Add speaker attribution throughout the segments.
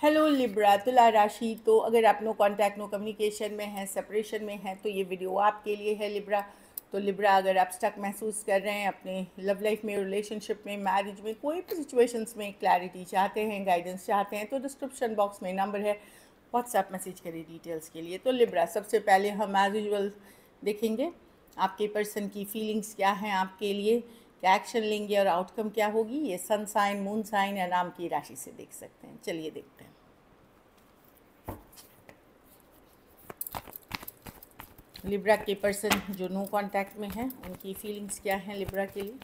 Speaker 1: Hello Libra तुला राशि। तो अगर आप नो कांटेक्ट नो कम्युनिकेशन में हैं, सेपरेशन में हैं, तो ये वीडियो आपके लिए है लिब्रा। तो लिब्रा, अगर आप स्टक महसूस कर रहे हैं अपने लव लाइफ में, रिलेशनशिप में, मैरिज में, कोई भी सिचुएशंस में क्लैरिटी चाहते हैं, गाइडेंस चाहते हैं, तो डिस्क्रिप्शन बॉक्स में नंबर है, व्हाट्सएप मैसेज करिए डिटेल्स के लिए। तो लिब्रा, सबसे पहले हम एज यूजुअल देखेंगे आपके पर्सन की फीलिंग्स क्या हैं आपके लिए, क्या एक्शन लेंगे और आउटकम क्या होगी। ये सन साइन, मून साइन या नाम की राशि से देख सकते हैं। चलिए देखते हैं। लिब्रा के पर्सन जो नो कांटेक्ट में हैं, उनकी फीलिंग्स क्या हैं लिब्रा के लिए।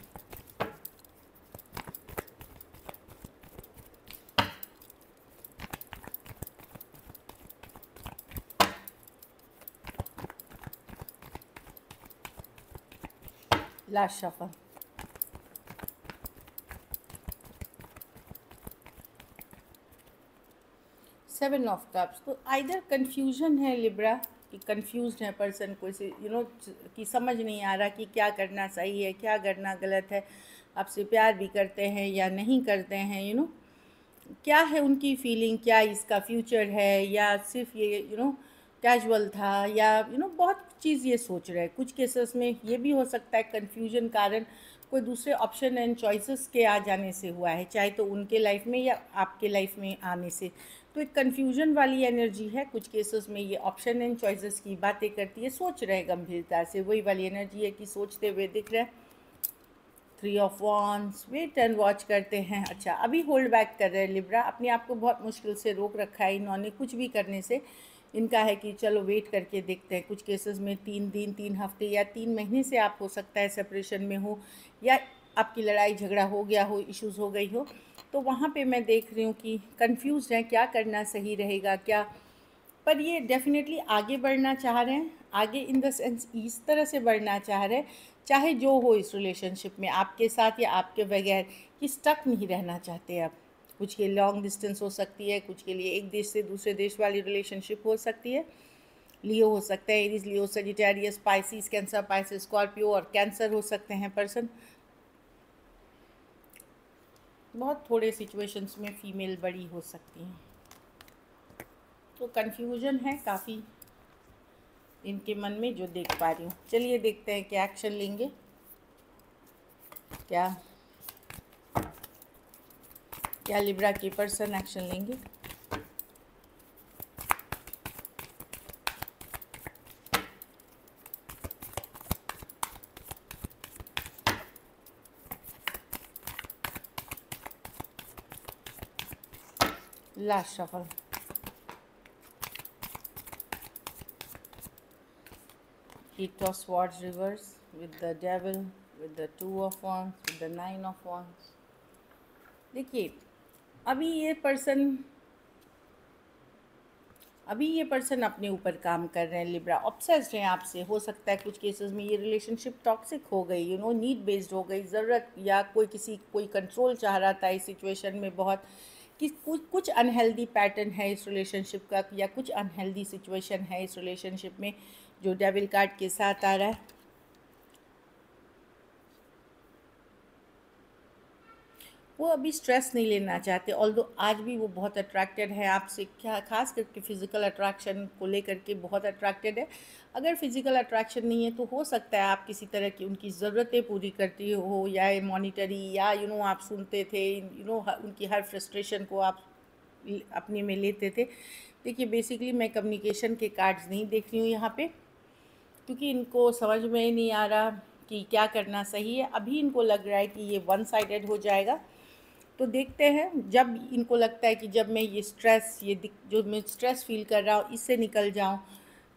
Speaker 1: Last shuffle. Seven of cups. तो आइदर कन्फ्यूजन है लिब्रा, कि कन्फ्यूज्ड है पर्सन, कोई से कि समझ नहीं आ रहा कि क्या करना सही है, क्या करना गलत है, आपसे प्यार भी करते हैं या नहीं करते हैं, क्या है उनकी फीलिंग, क्या इसका फ्यूचर है या सिर्फ ये कैजुअल था, या बहुत चीज़ ये सोच रहे हैं। कुछ केसेस में ये भी हो सकता है कन्फ्यूजन कारण कोई दूसरे ऑप्शन एंड चॉइसेस के आ जाने से हुआ है, चाहे तो उनके लाइफ में या आपके लाइफ में आने से। तो एक कन्फ्यूजन वाली एनर्जी है। कुछ केसेस में ये ऑप्शन एंड चॉइसेस की बातें करती है, सोच रहे हैं गंभीरता से, वही वाली एनर्जी है कि सोचते हुए दिख रहे हैं। Three of wands, wait and watch करते हैं। अच्छा, अभी होल्ड बैक कर रहे हैं लिब्रा, अपने आप को बहुत मुश्किल से रोक रखा है इन्होंने कुछ भी करने से। इनका है कि चलो वेट करके देखते हैं। कुछ केसेस में 3 दिन, 3 हफ्ते या 3 महीने से आप हो सकता है सेपरेशन में हो, या आपकी लड़ाई झगड़ा हो गया हो, इश्यूज़ हो गई हो। तो वहाँ पे मैं देख रही हूँ कि कंफ्यूज हैं, क्या करना सही रहेगा क्या। पर ये डेफिनेटली आगे बढ़ना चाह रहे हैं, आगे इन द सेंस इस तरह से बढ़ना चाह रहे हैं, चाहे जो हो इस रिलेशनशिप में, आपके साथ या आपके बगैर, कि स्टक नहीं रहना चाहते आप। कुछ के लॉन्ग डिस्टेंस हो सकती है, कुछ के लिए एक देश से दूसरे देश वाली रिलेशनशिप हो सकती है। लियो हो सकता है, Aries, Leo, Sagittarius, Pisces, Cancer, Pisces, Scorpio और कैंसर हो सकते हैं पर्सन। बहुत थोड़े सिचुएशंस में फीमेल बड़ी हो सकती हैं। तो कन्फ्यूजन है काफ़ी इनके मन में, जो देख पा रही हूँ। चलिए देखते हैं क्या एक्शन लेंगे, क्या क्या लिब्रा के पर्सन एक्शन लेंगे। Last shuffle. Eight of Swords reverse with the Devil, with the Two of Wands, with the Nine of Wands. देखिए, अभी ये पर्सन अपने ऊपर काम कर रहे हैं लिब्रा, ऑब्सेस्ड हैं आपसे। हो सकता है कुछ केसेस में ये रिलेशनशिप टॉक्सिक हो गई, नीड बेस्ड हो गई, ज़रूरत, या कोई कंट्रोल चाह रहा था इस सिचुएशन में बहुत, कि कुछ अनहेल्दी पैटर्न है इस रिलेशनशिप का, या कुछ अनहेल्दी सिचुएशन है इस रिलेशनशिप में, जो डेविल कार्ड के साथ आ रहा है। वो अभी स्ट्रेस नहीं लेना चाहते, ऑल्दो आज भी वो बहुत अट्रैक्टेड है आपसे, क्या खास करके फिज़िकल अट्रैक्शन को लेकर के बहुत अट्रैक्टेड है। अगर फिज़िकल अट्रैक्शन नहीं है तो हो सकता है आप किसी तरह की उनकी ज़रूरतें पूरी करती हो, या मॉनिटरी, या आप सुनते थे, उनकी हर फ्रस्ट्रेशन को आप अपने में लेते थे। देखिए, बेसिकली मैं कम्युनिकेशन के कार्ड्स नहीं देख रही हूँ यहाँ पे, क्योंकि इनको समझ में ही नहीं आ रहा कि क्या करना सही है। अभी इनको लग रहा है कि ये वन साइडेड हो जाएगा। तो देखते हैं, जब इनको लगता है कि जब मैं ये स्ट्रेस, जो मैं स्ट्रेस फील कर रहा हूँ, इससे निकल जाऊँ,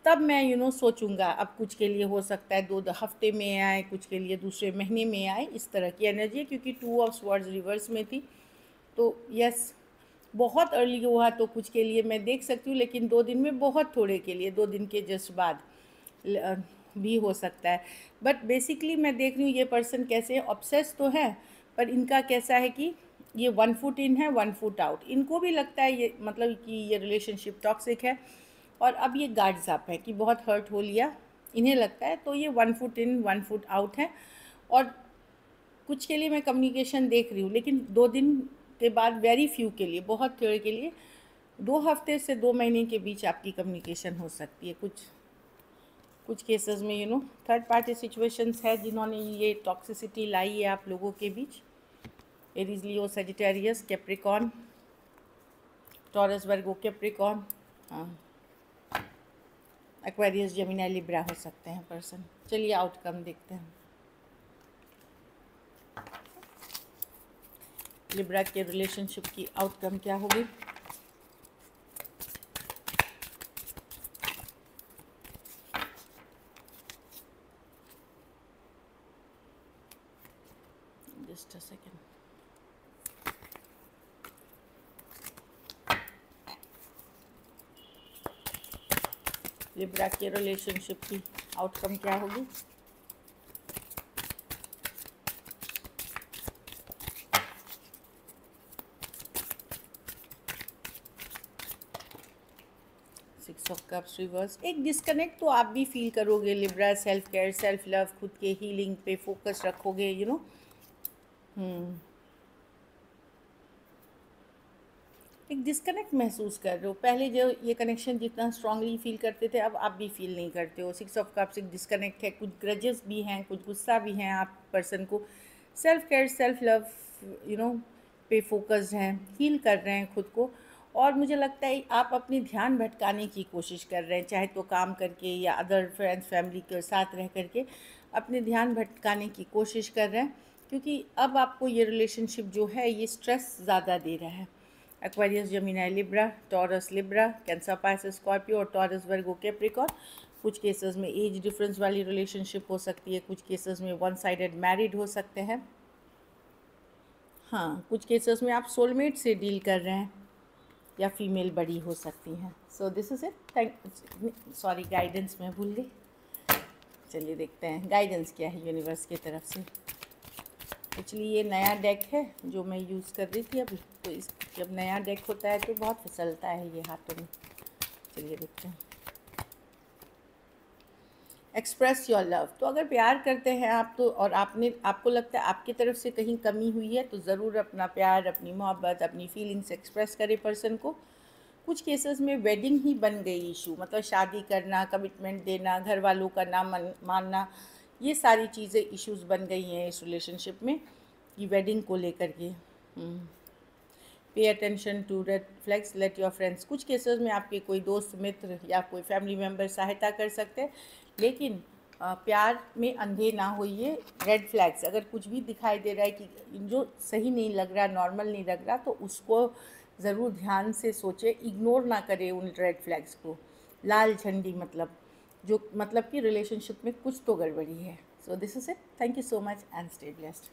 Speaker 1: तब मैं सोचूंगा। अब कुछ के लिए हो सकता है 2 हफ्ते में आए, कुछ के लिए दूसरे महीने में आए, इस तरह की एनर्जी है, क्योंकि 2 ऑफ स्वॉर्ड्स रिवर्स में थी। तो यस, बहुत अर्ली हुआ तो कुछ के लिए मैं देख सकती हूँ, लेकिन 2 दिन में बहुत थोड़े के लिए, 2 दिन के जस्ट बाद भी हो सकता है। बट बेसिकली मैं देख रही हूँ ये पर्सन कैसे, ऑब्सेस तो है, पर इनका कैसा है कि ये 1 फुट इन है, 1 फुट आउट। इनको भी लगता है ये, मतलब कि ये रिलेशनशिप टॉक्सिक है, और अब ये गार्ड्स अप है कि बहुत हर्ट हो लिया, इन्हें लगता है। तो ये 1 फुट इन, 1 फुट आउट है। और कुछ के लिए मैं कम्युनिकेशन देख रही हूँ, लेकिन 2 दिन के बाद वेरी फ्यू के लिए, बहुत थोड़े के लिए 2 हफ्ते से 2 महीने के बीच आपकी कम्युनिकेशन हो सकती है। कुछ केसेस में थर्ड पार्टी सिचुएशंस है जिन्होंने ये टॉक्सिसिटी लाई है आप लोगों के बीच। Aries, Leo, Sagittarius, Capricorn, taurus, वर्गो, कैप्रिकॉर्न, एक्वेरियस, जेमिनी, लिब्रा हो सकते हैं पर्सन। चलिए आउटकम देखते हैं। लिब्रा के रिलेशनशिप की आउटकम क्या होगी? Just a second. लिब्रा के रिलेशनशिप की आउटकम क्या होगी? Six of cups reverse. एक डिस्कनेक्ट तो आप भी फील करोगे Libra. Self care, self love, खुद के हीलिंग पे फोकस रखोगे। एक डिस्कनेक्ट महसूस कर रहे हो। पहले जो ये कनेक्शन जितना स्ट्रांगली फील करते थे, अब आप भी फील नहीं करते हो। सिक्स ऑफ कप्स एक डिस्कनेक्ट है। कुछ ग्रजेस भी हैं, कुछ गुस्सा भी हैं आप पर्सन को। सेल्फ केयर, सेल्फ लव पे फोकस्ड हैं, हील कर रहे हैं खुद को। और मुझे लगता है आप अपनी ध्यान भटकाने की कोशिश कर रहे हैं, चाहे तो काम करके या अदर फ्रेंड्स फैमिली के साथ रह करके अपने ध्यान भटकाने की कोशिश कर रहे हैं, क्योंकि अब आपको ये रिलेशनशिप जो है ये स्ट्रेस ज़्यादा दे रहा है। Aquarius, Gemini, Libra, taurus, Libra, cancer, Pisces, Scorpio और टॉरस, वर्गो, कैप्रिकॉर्न। कुछ केसेस में एज डिफरेंस वाली रिलेशनशिप हो सकती है, कुछ केसेस में वन साइडेड मैरिड हो सकते हैं। हाँ, कुछ केसेस में आप सोलमेट से डील कर रहे हैं या फीमेल बड़ी हो सकती हैं। So this is it. Sorry, guidance में भूल गई। चलिए देखते हैं गाइडेंस क्या है यूनिवर्स की तरफ से। एक्चुअली ये नया डेक है जो मैं यूज़ कर रही थी अभी, तो इस जब नया डेक होता है तो बहुत फिसलता है ये हाथों में। चलिए देखते हैं। Express your love. तो अगर प्यार करते हैं आप तो, और आपको लगता है आपकी तरफ से कहीं कमी हुई है, तो ज़रूर अपना प्यार, अपनी मोहब्बत, अपनी फीलिंग्स एक्सप्रेस करें पर्सन को। कुछ केसेस में वेडिंग ही बन गई इशू, मतलब शादी करना, कमिटमेंट देना, घर वालों का ना मानना, ये सारी चीज़ें इश्यूज़ बन गई हैं इस रिलेशनशिप में कि वेडिंग को लेकर के। Pay attention to red flags, let your friends. कुछ केसेस में आपके कोई दोस्त, मित्र या कोई फैमिली मेम्बर सहायता कर सकते हैं, लेकिन प्यार में अंधे ना होइए। रेड फ्लैग्स अगर कुछ भी दिखाई दे रहा है कि जो सही नहीं लग रहा, नॉर्मल नहीं लग रहा, तो उसको ज़रूर ध्यान से सोचें, इग्नोर ना करें उन रेड फ्लैग्स को। लाल झंडी मतलब कि रिलेशनशिप में कुछ तो गड़बड़ी है। So this is it. Thank you so much and stay blessed.